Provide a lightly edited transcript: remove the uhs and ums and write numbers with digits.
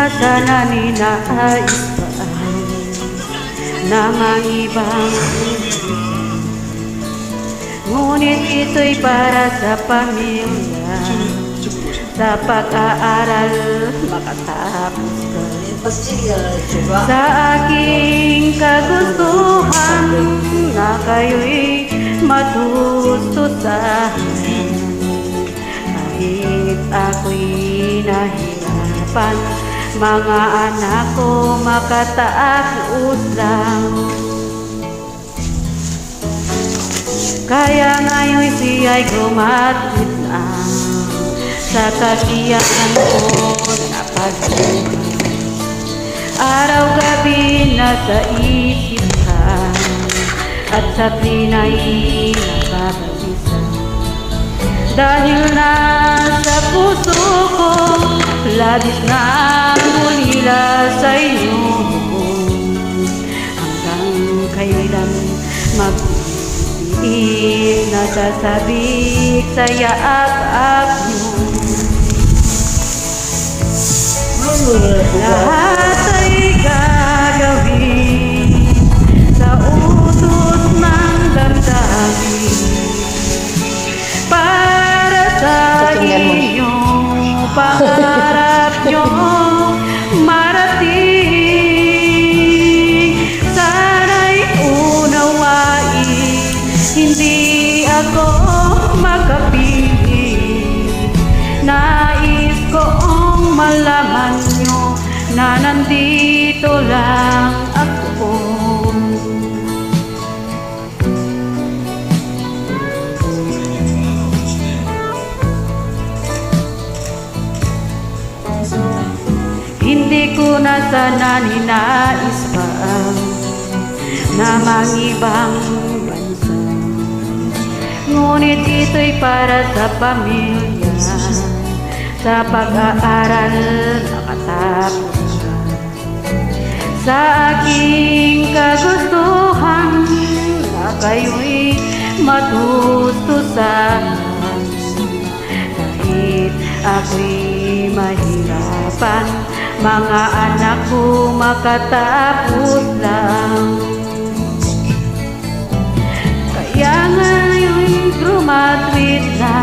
sana ninais pa na mangibang, ngunit ito'y para sa pamilya, sa pag-aaral makatapos ka. Sa aking kagustuhan na kayo'y matustusan, kahit ako'y nahirapan, mga anak ko makataapos lang. Kaya ngayon siya'y grumatit na sa kasiyahan ko na pagbuhay. Araw-gabi nasa isip ka at sa pinay nakakabisa. Dahil nasa puso ko labis na ulila sa iyo, hanggang kailan mag-ibig nasasabik sa yaap mo. Lahat ay gagawin sa utos ng damdamin para sa inyong pangarap nyo marating. Sana'y unawain, hindi ako makapili. Nais kong malaman nyo na nandito lang ako. Hindi ko na sana ninais pa na mangibang bansa, ngunit ito'y para sa pamilya, sa pag-aaral makatapos ka. Sa aking kagustuhan na kayo'y matustusan, kahit ako'y mahirapan, mga anak ko makatapos lang. Kaya ngayon'y grumatit na